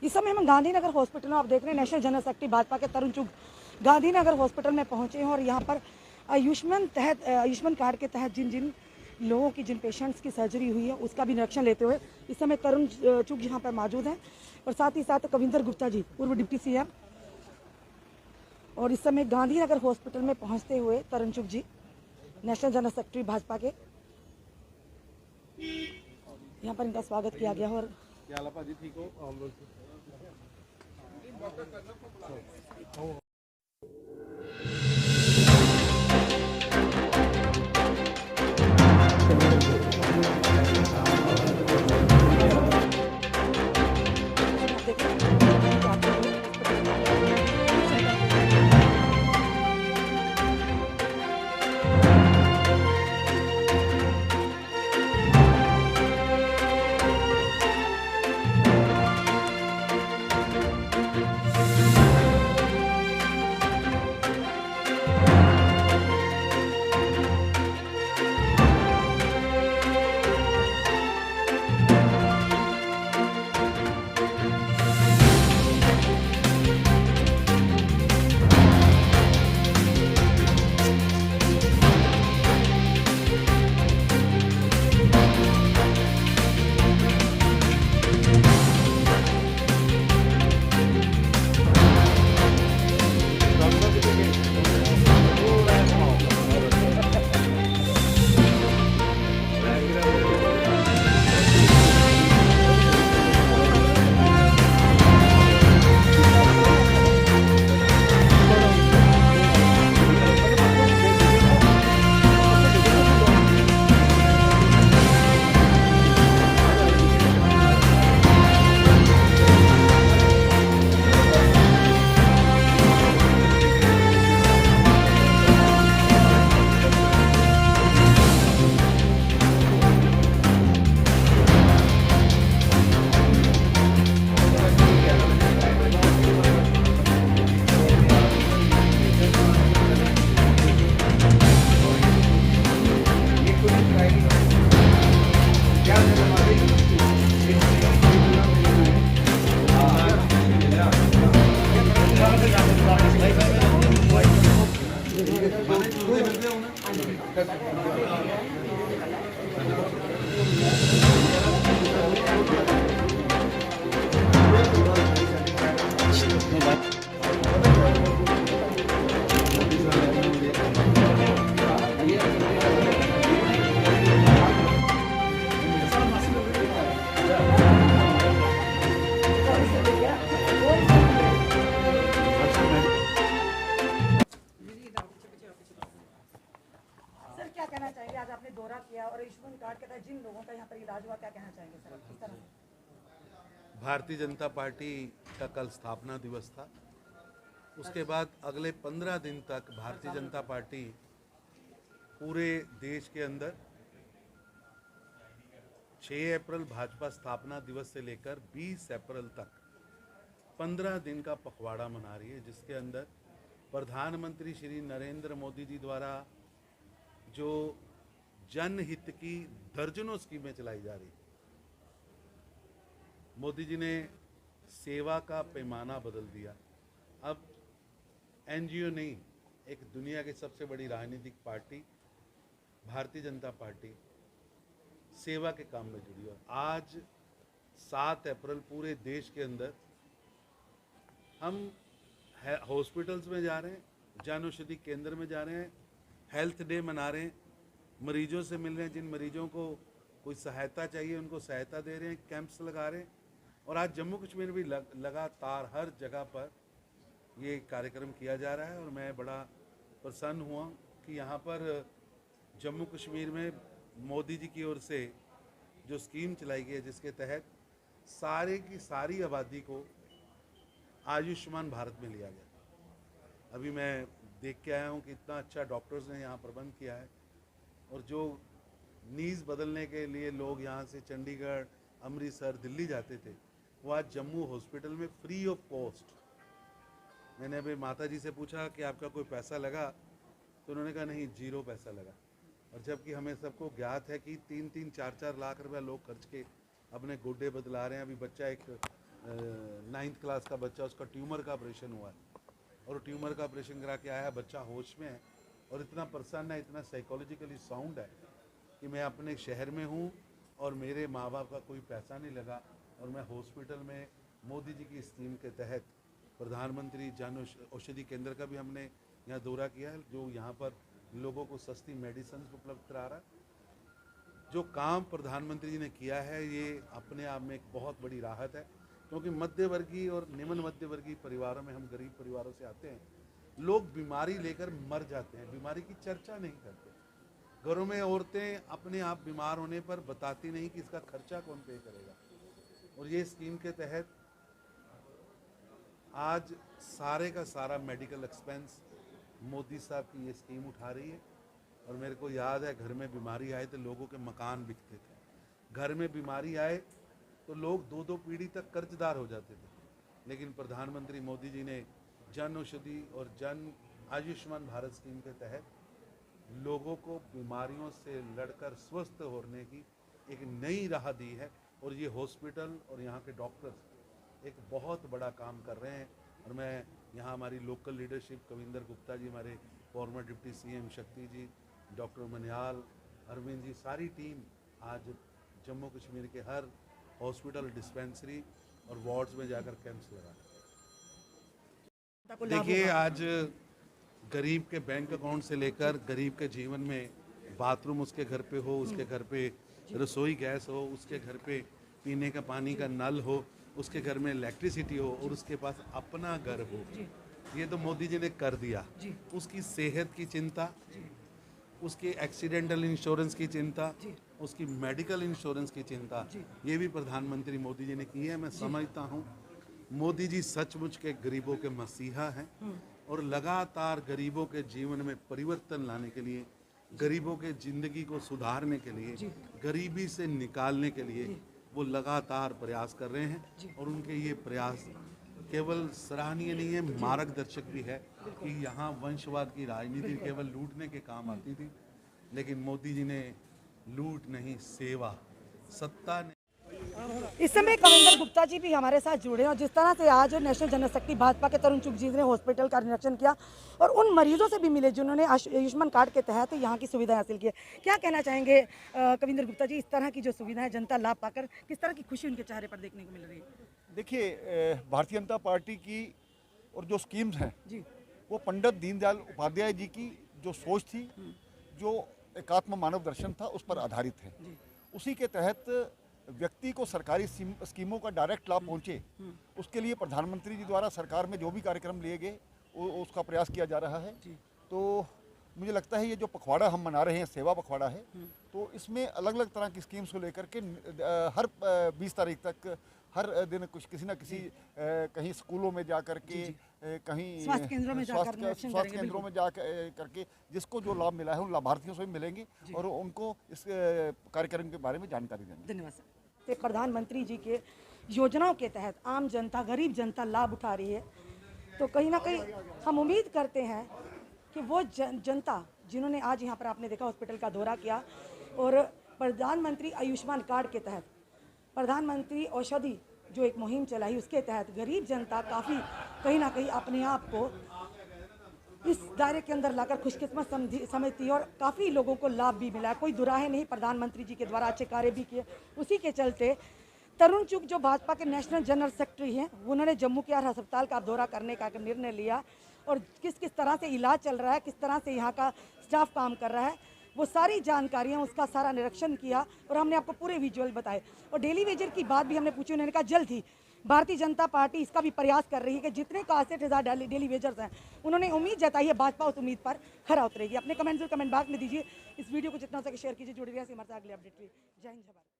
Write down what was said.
इस समय हम गांधीनगर हॉस्पिटल में, आप देख रहे हैं, नेशनल जनरल सेक्रेटरी भाजपा के तरुण चुग गांधीनगर हॉस्पिटल में पहुंचे हैं और यहाँ पर आयुष्मान कार्ड के तहत जिन लोगों की, जिन पेशेंट्स की सर्जरी हुई है उसका भी निरीक्षण लेते हुए इस समय तरुण चुग यहाँ पर मौजूद हैं और साथ ही साथ कविंदर गुप्ता जी, पूर्व डिप्टी सीएम, और इस समय गांधीनगर हॉस्पिटल में पहुंचते हुए तरुण चुग जी, नेशनल जनरल सेक्रेटरी भाजपा के, यहाँ पर इनका स्वागत किया गया। और क्या जी ठीक हो? आज आपने दौरा किया और आयुष्मान कार्ड के तहत जिन लोगों का यहाँ पर इलाज हुआ, क्या कहना चाहेंगे सर किस तरह से? भारतीय जनता पार्टी का कल स्थापना दिवस था। उसके बाद अगले 15 दिन तक भारतीय जनता पार्टी पूरे देश के अंदर 6 अप्रैल भाजपा स्थापना दिवस से लेकर 20 अप्रैल तक 15 दिन का पखवाड़ा मना रही है, जिसके अंदर प्रधानमंत्री श्री नरेंद्र मोदी जी द्वारा जो जनहित की दर्जनों स्कीमें चलाई जा रही है। मोदी जी ने सेवा का पैमाना बदल दिया। अब एनजीओ नहीं, एक दुनिया की सबसे बड़ी राजनीतिक पार्टी भारतीय जनता पार्टी सेवा के काम में जुड़ी। और आज 7 अप्रैल पूरे देश के अंदर हम हॉस्पिटल्स में जा रहे हैं, जन औषधि केंद्र में जा रहे हैं, हेल्थ डे मना रहे हैं, मरीजों से मिल रहे हैं, जिन मरीजों को कोई सहायता चाहिए उनको सहायता दे रहे हैं, कैंप्स लगा रहे हैं। और आज जम्मू कश्मीर भी लगातार हर जगह पर ये कार्यक्रम किया जा रहा है। और मैं बड़ा प्रसन्न हुआ कि यहाँ पर जम्मू कश्मीर में मोदी जी की ओर से जो स्कीम चलाई गई है, जिसके तहत सारे की सारी आबादी को आयुष्मान भारत में लिया गया। अभी मैं देख के आया हूँ कि इतना अच्छा डॉक्टर्स ने यहाँ प्रबंध किया है। और जो नीज़ बदलने के लिए लोग यहाँ से चंडीगढ़, अमृतसर, दिल्ली जाते थे, वो आज जम्मू हॉस्पिटल में फ्री ऑफ कॉस्ट। मैंने अभी माता जी से पूछा कि आपका कोई पैसा लगा, तो उन्होंने कहा नहीं, 0 पैसा लगा। और जबकि हमें सबको ज्ञात है कि 3-3, 4-4 लाख रुपया लोग खर्च के अपने गोड्डे बदला रहे हैं। अभी बच्चा एक 9th क्लास का बच्चा, उसका ट्यूमर का ऑपरेशन हुआ है और ट्यूमर का ऑपरेशन करा के आया, बच्चा होश में है और इतना प्रसन्न है, इतना साइकोलॉजिकली साउंड है कि मैं अपने शहर में हूँ और मेरे माँ बाप का कोई पैसा नहीं लगा और मैं हॉस्पिटल में मोदी जी की स्कीम के तहत प्रधानमंत्री जन औषधि केंद्र का भी हमने यहाँ दौरा किया है, जो यहाँ पर लोगों को सस्ती मेडिसिन उपलब्ध करा रहा है। जो काम प्रधानमंत्री जी ने किया है ये अपने आप में एक बहुत बड़ी राहत है, क्योंकि मध्यवर्गीय और निम्न मध्यवर्गीय परिवारों में, हम गरीब परिवारों से आते हैं, लोग बीमारी लेकर मर जाते हैं, बीमारी की चर्चा नहीं करते। घरों में औरतें अपने आप बीमार होने पर बताती नहीं कि इसका खर्चा कौन पे करेगा। और ये स्कीम के तहत आज सारे का सारा मेडिकल एक्सपेंस मोदी साहब की ये स्कीम उठा रही है। और मेरे को याद है, घर में बीमारी आए तो लोगों के मकान बिकते थे, घर में बीमारी आए तो लोग 2-2 पीढ़ी तक कर्जदार हो जाते थे। लेकिन प्रधानमंत्री मोदी जी ने जन औषधि और जन आयुष्मान भारत स्कीम के तहत लोगों को बीमारियों से लड़कर स्वस्थ होने की एक नई राह दी है। और ये हॉस्पिटल और यहाँ के डॉक्टर्स एक बहुत बड़ा काम कर रहे हैं। और मैं यहाँ हमारी लोकल लीडरशिप, कविंदर गुप्ता जी, हमारे फॉर्मर डिप्टी सीएम, शक्ति जी, डॉक्टर मनियाल, अरविंद जी, सारी टीम आज जम्मू कश्मीर के हर हॉस्पिटल, डिस्पेंसरी और वार्ड्स में जाकर कैंप्स लगा। देखिए, आज गरीब के बैंक अकाउंट से लेकर गरीब के जीवन में बाथरूम उसके घर पे हो, उसके घर पे रसोई गैस हो, उसके घर पे पीने का पानी का नल हो, उसके घर में इलेक्ट्रिसिटी हो और उसके पास अपना घर हो, ये तो मोदी जी ने कर दिया। उसकी सेहत की चिंता, उसके एक्सीडेंटल इंश्योरेंस की चिंता, उसकी मेडिकल इंश्योरेंस की चिंता, ये भी प्रधानमंत्री मोदी जी ने की है। मैं समझता हूँ मोदी जी सचमुच के गरीबों के मसीहा हैं और लगातार गरीबों के जीवन में परिवर्तन लाने के लिए, गरीबों के जिंदगी को सुधारने के लिए, गरीबी से निकालने के लिए वो लगातार प्रयास कर रहे हैं। और उनके ये प्रयास केवल सराहनीय नहीं है, मार्गदर्शक भी है कि यहाँ वंशवाद की राजनीति केवल लूटने के काम आती थी, लेकिन मोदी जी ने लूट नहीं, सेवा, सत्ता ने। इस समय कविंदर गुप्ता जी भी हमारे साथ जुड़े हैं और जिस तरह से आज नेशनल जनशक्ति भाजपा के तरुण चुग जी ने हॉस्पिटल का निरीक्षण किया और उन मरीजों से भी मिले जिन्होंने आयुष्मान कार्ड के तहत यहाँ की सुविधाएं हासिल की है, क्या कहना चाहेंगे कविंदर गुप्ता जी? इस तरह की जो सुविधाएं जनता लाभ पाकर किस तरह की खुशी उनके चेहरे पर देखने को मिल रही है? देखिए, भारतीय जनता पार्टी की और जो स्कीम्स हैं जी, वो पंडित दीनदयाल उपाध्याय जी की जो सोच थी, जो एकात्म मानव दर्शन था, उस पर आधारित है। उसी के तहत व्यक्ति को सरकारी स्कीमों का डायरेक्ट लाभ पहुंचे, उसके लिए प्रधानमंत्री जी द्वारा सरकार में जो भी कार्यक्रम लिए गए उसका प्रयास किया जा रहा है। तो मुझे लगता है ये जो पखवाड़ा हम मना रहे हैं, सेवा पखवाड़ा है, तो इसमें अलग अलग तरह की स्कीम्स को लेकर के हर 20 तारीख तक हर दिन कुछ किसी न किसी कहीं स्कूलों में जा करके, कहीं स्वास्थ्य केंद्रों में जा करके जिसको जो लाभ मिला है उन लाभार्थियों से भी मिलेंगे और उनको इस कार्यक्रम के बारे में जानकारी देंगे। धन्यवाद सर। प्रधानमंत्री जी के योजनाओं के तहत आम जनता, गरीब जनता लाभ उठा रही है, तो कहीं ना कहीं हम उम्मीद करते हैं कि वो जनता जिन्होंने आज यहाँ पर आपने देखा हॉस्पिटल का दौरा किया और प्रधानमंत्री आयुष्मान कार्ड के तहत प्रधानमंत्री औषधि जो एक मुहिम चलाई, उसके तहत गरीब जनता काफ़ी कहीं ना कहीं अपने आप को इस दायरे के अंदर लाकर खुशकिस्मत समझती है और काफ़ी लोगों को लाभ भी मिला। कोई दुराहे नहीं, प्रधानमंत्री जी के द्वारा अच्छे कार्य भी किए। उसी के चलते तरुण चुग जो भाजपा के नेशनल जनरल सेक्रेटरी हैं, उन्होंने जम्मू के हर अस्पताल का दौरा करने का निर्णय लिया और किस किस तरह से इलाज चल रहा है, किस तरह से यहाँ का स्टाफ काम कर रहा है, वो सारी जानकारियाँ, उसका सारा निरीक्षण किया और हमने आपको पूरे विजुअल बताए। और डेली वेजर की बात भी हमने पूछी, उन्होंने कहा जल्द ही भारतीय जनता पार्टी इसका भी प्रयास कर रही है कि जितने 61,000 डेली वेजर्स हैं, उन्होंने उम्मीद जताई है भाजपा उस उम्मीद पर खरा उतरेगी। अपने कमेंट बॉक्स में दीजिए, इस वीडियो को जितना हो सके शेयर कीजिए, जुड़े रहिए हमारे साथ अगले अपडेट के लिए। जय हिंद।